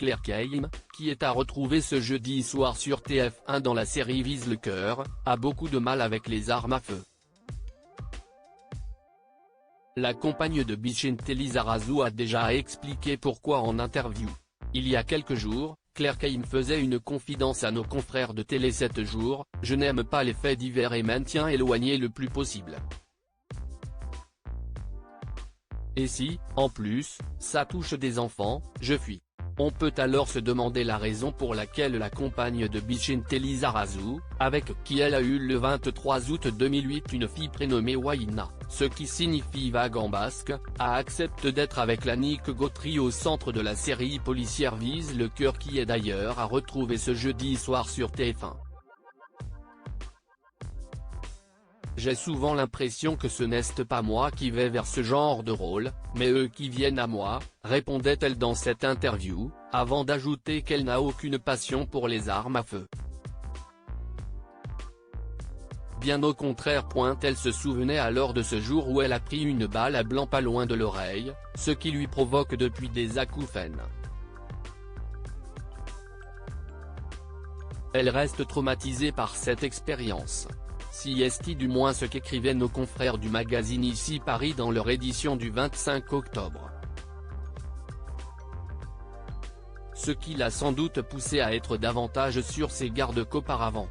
Claire Keim, qui est à retrouver ce jeudi soir sur TF1 dans la série Vise le cœur, a beaucoup de mal avec les armes à feu. La compagne de Bichinté Lizarazu a déjà expliqué pourquoi en interview. Il y a quelques jours, Claire Keim faisait une confidence à nos confrères de Télé 7 jours, « Je n'aime pas les faits divers et maintiens éloigné le plus possible. Et si, en plus, ça touche des enfants, je fuis ». On peut alors se demander la raison pour laquelle la compagne de Bichinté Lizarazu, avec qui elle a eu le 23 août 2008 une fille prénommée Waina, ce qui signifie vague en basque, a accepté d'être avec Lannick Gautry au centre de la série policière Vise le cœur qui est d'ailleurs à retrouver ce jeudi soir sur TF1. J'ai souvent l'impression que ce n'est pas moi qui vais vers ce genre de rôle, mais eux qui viennent à moi, répondait-elle dans cette interview, avant d'ajouter qu'elle n'a aucune passion pour les armes à feu. Bien au contraire. Elle se souvenait alors de ce jour où elle a pris une balle à blanc pas loin de l'oreille, ce qui lui provoque depuis des acouphènes. Elle reste traumatisée par cette expérience. Si est du moins ce qu'écrivaient nos confrères du magazine Ici Paris dans leur édition du 25 octobre. Ce qui l'a sans doute poussée à être davantage sur ses gardes qu'auparavant.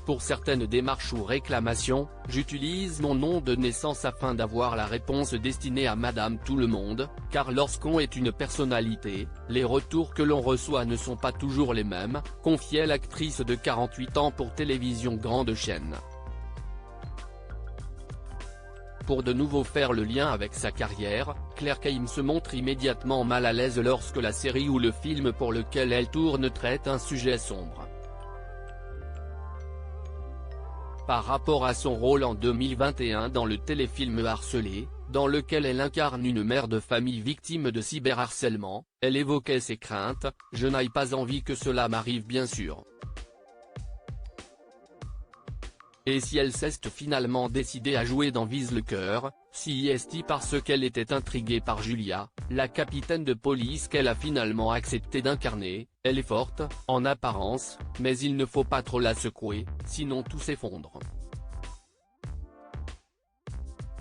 Pour certaines démarches ou réclamations, j'utilise mon nom de naissance afin d'avoir la réponse destinée à Madame Tout-le-Monde, car lorsqu'on est une personnalité, les retours que l'on reçoit ne sont pas toujours les mêmes, confiait l'actrice de 48 ans pour Télévision Grande Chaîne. Pour de nouveau faire le lien avec sa carrière, Claire Keim se montre immédiatement mal à l'aise lorsque la série ou le film pour lequel elle tourne traite un sujet sombre. Par rapport à son rôle en 2021 dans le téléfilm Harcelé, dans lequel elle incarne une mère de famille victime de cyberharcèlement, elle évoquait ses craintes, « Je n'ai pas envie que cela m'arrive bien sûr. » Et si elle s'est finalement décidée à jouer dans Vise le cœur, si est parce qu'elle était intriguée par Julia, la capitaine de police qu'elle a finalement accepté d'incarner, elle est forte, en apparence, mais il ne faut pas trop la secouer, sinon tout s'effondre.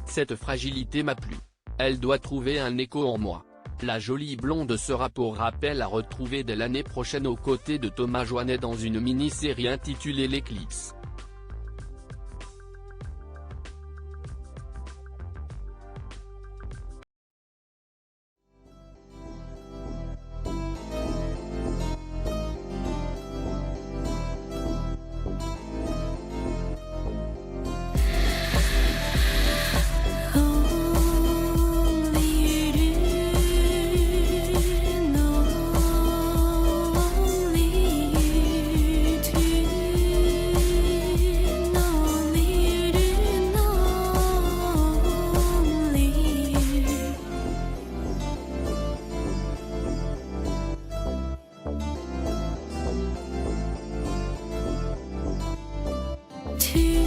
Cette fragilité m'a plu. Elle doit trouver un écho en moi. La jolie blonde sera pour rappel à retrouver dès l'année prochaine aux côtés de Thomas Joinet dans une mini-série intitulée L'Éclipse. To